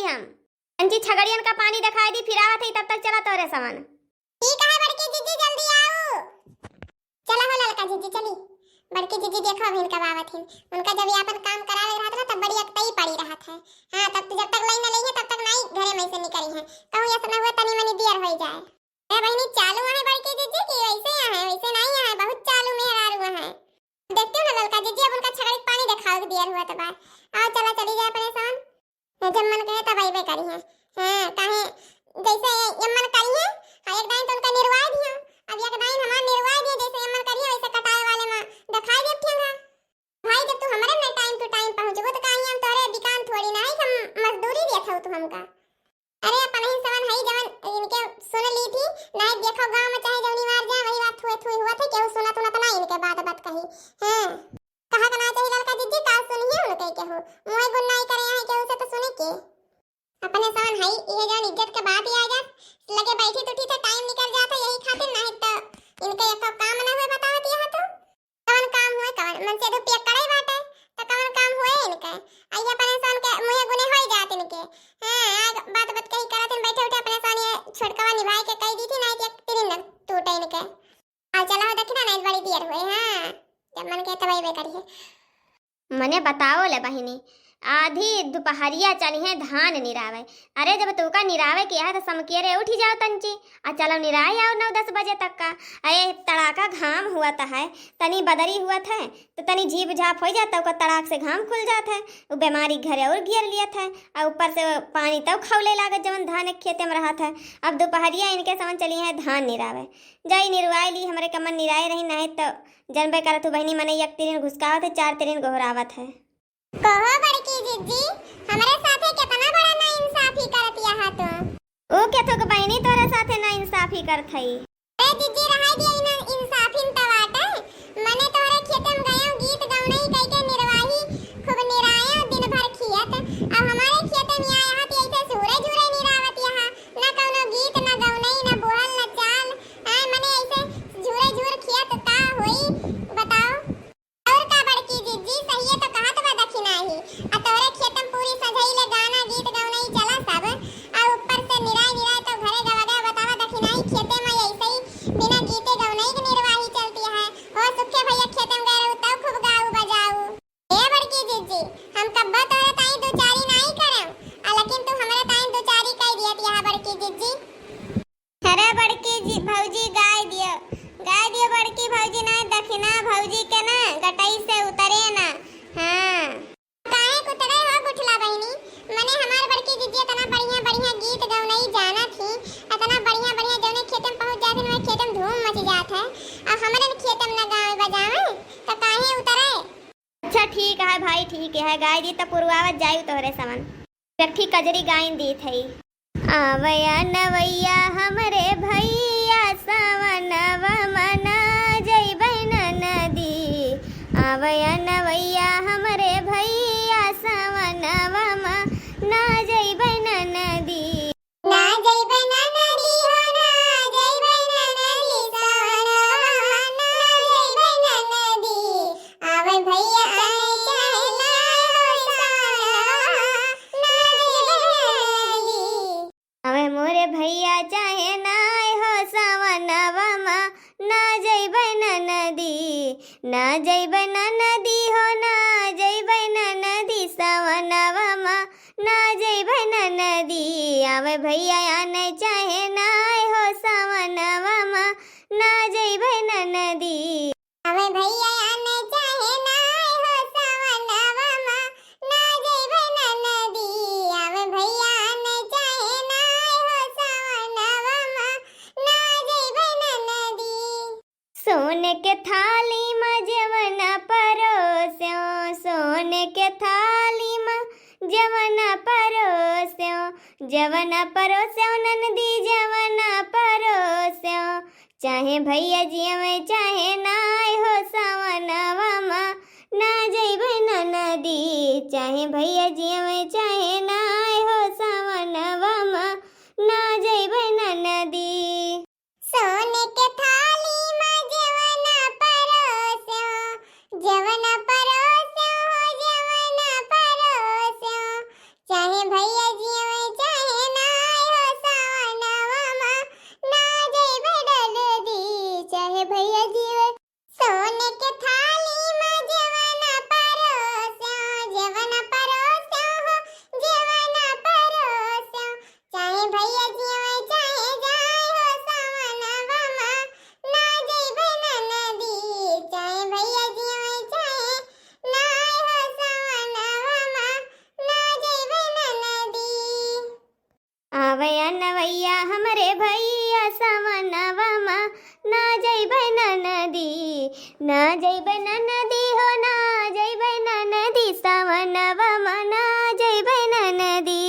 हम अंजी छगड़ियन का पानी दिखाई दी, फिर आवत ही तब तक चला तोरे सामान। ठीक है बड़की जीजी जल्दी आओ। चला हो ललका जीजी चली। बड़की जीजी देखो अभी इनका आवत है। उनका जब यापन काम करावे रहत ना तब बड़ी अकतई पड़ी रहत है। हां तब तो जब तक लाइन न लई है तब तक नहीं घरे में से निकली है। कहूं ऐसा ना हुआ तनी मनी देर हो जाए। ए बहनी चालू है बड़की जीजी की वैसे है वैसे नहीं है, बहुत चालू मेहरारू है। देखते हो ना ललका जीजी अब उनका छगड़ी पानी दिखाओ देर हुआ तो बात। आओ चला चली जाए परेशान। जब मन कहे तब आइबे करी है। हां काहे जैसे यमन करी है एक दाइन तो उनका निर्वाह दिया। अब एक दाइन हमार निर्वाह दिया जैसे यमन करी है वैसे कटाए वाले में दिखाई दे ठेंगा। भाई जब तू हमारे में टाइम टू टाइम पहुंचबो तो काहे हम तोरे दुकान थोड़ी ना है हम मजदूरी देत हो तू हमका। अरे अपन ही सवन है जवन इनके सुन ली थी नहीं देखो गांव में चाहे जवनी मार जाए वही बात थोड़ी हुआ था केहू सुना तो ना इनके बात कही। हां कहा कना चाहिए लड़का जीजी का सुनिए उनके केहू मोए गुन्नाई करे है केहू से तो सुने के अपने सवन है ये जान इज्जत के बात ही आ जा लगे बैठी तो ठीक है टाइम निकल जाता यही खातिर नहीं तो इनके एक काम ना हुए बतावत यहां तो कौन काम हुए कौन मन से रुपया करे बाटे तो कौन काम हुए इनके आइए अपने सन के मुए गुने हो जात इनके। हां आज बात कही करत बैठे उठे अपने सन ये छोटकवा निभाई के कही दी थी नहीं एक तीन न टूटे इनके आ चला हो देखना नहीं बड़ी देर हुए। हां जब मन के तब आइबे करी है। मने बताओ ले बहिनी आधी दोपहरिया चली है धान निरावे। अरे जब तोका निरावे किया है तो समकेरे उठी जाओ तंची आ चलो निराई आओ 9-10 बजे तक का। अरे तड़ाका घाम हुआ था है तनी बदरी हुआ था तो तनी झीप झाप हो जाता है तड़ाक से घाम खुल जाता है वो बीमारी घरे और गिर लिया था और ऊपर से पानी तब खौले लागत जवन धान खेते में रहा था। अब दोपहरिया इनके समझ चली है धान निरावे जाई निरवाई ली हमारे कमन निराए रही नहीं तो जनबे करत हो बहनी मने एक तिरिन घुसकावत है 4 तिरिन गोहरावत है। कहो बड़की जीजी हमारे साथे कितना बड़ा ना इंसाफी करत यहां तो ओ के तो बहनी तोरा साथे ना इंसाफी करत हई। ए जीजी रहाई दिया इन इंसाफीन तवाटे मने तोरे खेतम गयो गीत गौनई कई के निर्वाही खूब निराया दिन भर खियत अब हमारे खेते में आया हाथ ऐसे सूरज झुरे निरावत यहां ना कोनो गीत ना गौनई ना बोहल ना चाल आ मने ऐसे झुरे झुर खियत का होई बताओ। और का बड़की जीजी सही है तो कहा तो दक्षिणा ही आ तोरे खेतम पूरी सजाई ले गाना गीत गौनई चला सब आ ऊपर से निराई तो घरे गवा बतावा दक्षिणा ही खेते में ऐसे ही बिना गीते गौनई के निर्वाही चलती है। हो सुखे भैया खेतम गए रहू तब खूब गाऊ बजाऊ। ए बड़की जीजी हम कब तोरे ताई दो चारी नहीं करम आ लेकिन तू हमरे ताई दो चारी कह दियत यहां बड़की जीजी। अरे बड़की जी भौजी गाय दियो बड़की भौजी ना दक्षिणा भौजी के ना गटई से उतरे ना। हां काहे कुतरे हो गुठला बहिनी मने हमार बड़की जीजी इतना बढ़िया गीत गौनई जाना थी इतना बढ़िया जौने खेतम पहुंच जात है खेतम धूम मच जात है अब हमरे खेतम ना गावे बजावे तो काहे उतरे। अच्छा ठीक है भाई ठीक है गाय दी त पुरवावत जाई तोहरे समन रखी कजरी गायन दी थई। आवया नवैया हमरे भैया सवनवा मना जइबै नदी आवया नवैया हमरे भैया सवनवा मना जइबै नदी ना जइबै ना नदी हो ना जइबै ना नदी सवनवा ना जइबै ना नदी आवे भैया आने चाहे ना हो सवनवा ना जइबै ना नदी अवे मोरे भैया चाहे नाय हो सवनवा ना जइबै नदी ना जइबै नदी हो ना जइबै नदी सवनवा ना जइबै नदी आवे भैया आने चाहे नाय हो सवनवा ना जइबै नदी आवे भैया आने चाहे ना हो सवनवा ना जइबै ना नदी आवे भैया आने चाहे ना हो सवनवा ना जइबै ना नदी। सोने के थाली में जवन परोस्यो सोने के थाली में जवन परोस्यो नंदी जवन परोस्यो चाहे भैया जी में चाहे नाय हो सवनवा ना जइबै नदी चाहे भैया जी में चाहे नाय हो सवनवा ना जइबै नदी। सोने के थाली में जवन परोस्यो चाहे भैया जी में आवे नवैया हमरे भैया समनवा मा ना जइबै नदी ना जइबै नदी हो ना जइबै नदी समनवा मा ना जइबै नदी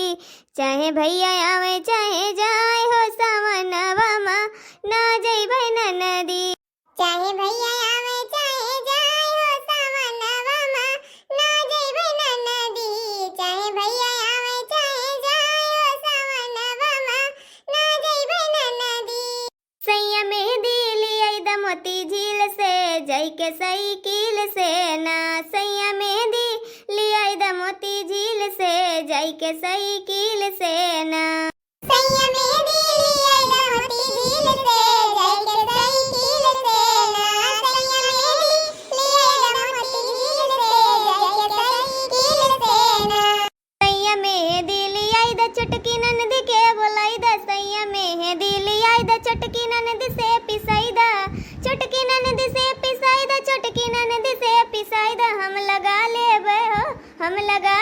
चाहे भैया आवे चाहे जाए हो समनवा मा ना जइबै नदी चाहे भैया आवे चाहे जाए हो समनवा मा ना जइबै नदी चाहे भैया आवे चाहे जाए हो समनवा मा ना जइबै नदी सैया मेहंदी लियाई दमोती झील से जई के साइकिल से ना सैया मेहंदी लियाई दमोती झील से जई के साइकिल से ना सैया मेहंदी लियाई दमोती झील से जई के साइकिल से ना सैया मेहंदी लियाई दमोती झील से जई के साइकिल से ना सैया मेहंदी लियाई द चुटकी ननद के बोलाई द सैया मेहंदी लियाई द चुटकी ननद से पिसाई द चुटकी ननद से पिसाई द चुटकी ननद से पिसाई द हम लगा लेबै हो हम लगा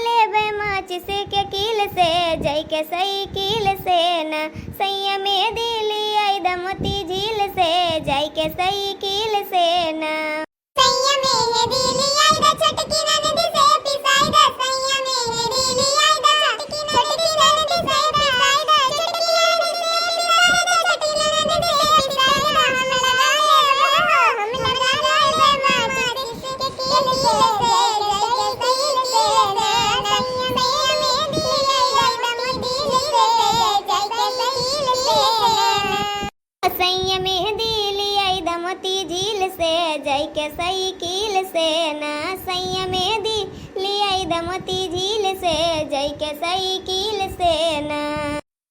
लेबै माचिस के कील से जई के साइकिल से ना सैया मेहंदी लियाई द मोती झील से जई के साइकिल से ना सैया मेहंदी लियाई द चुटकी ननद से पिसाई द सैया मेहंदी लियाई द चुटकी ननद से पिसाई द चुटकी ननद से पिसाई द चुटकी ननद से पिसाई द हम लगा लेबै माचिस के कील से जई के साइकिल से ना सैया मेहंदी लियाई द मोती झील से जई के साइकिल से सैया मेहंदी लियाई द मोती झील से जई के साइकिल से ना सैया मेहंदी लियाई द मोती झील से जई के साइकिल से ना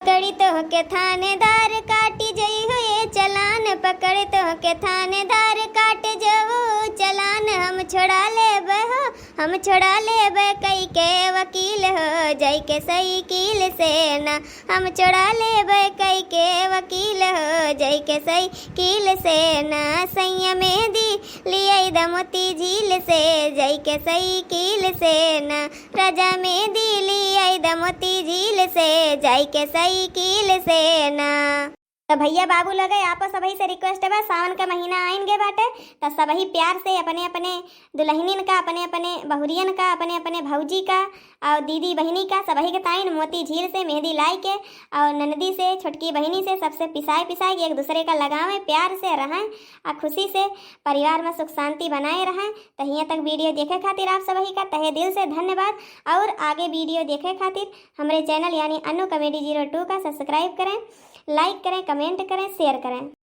पकड़ी तो के थानेदार काटी जई हो ये चलान पकड़ तो के थानेदार काट जो चलान हम छोड़ा लेबै हो हम छोड़ा लेबै कई के वकील हो जई के साइकिल से ना हम छोड़ा लेबै कई के वकील हो जई के साइकिल से ना सैया मेहंदी लियाई द मोती झील से जई के साइकिल से ना राजा मेहंदी लियाई द मोती झील से जई के साइकिल से ना तो भैया बाबू लगे आपस सभी से रिक्वेस्ट है सावन का महीना आएंगे बाटे तो सभी प्यार से अपने अपने दुल्हनिन का अपने अपने बहुरियन का अपने अपने भौजी का और दीदी बहनी का सभी के ताइन मोती झील से मेहंदी लाई के और ननदी से छोटकी बहनी से सबसे पिसाए पिसाए के एक दूसरे का लगावें प्यार से रहें और खुशी से परिवार में सुख शांति बनाए रहें। तो यहाँ तक वीडियो देखे खातिर आप सभी का तहे दिल से धन्यवाद और आगे वीडियो देखे खातिर हमारे चैनल यानी अनु कॉमेडी 02 का सब्सक्राइब करें, लाइक करें, कमेंट करें, शेयर करें।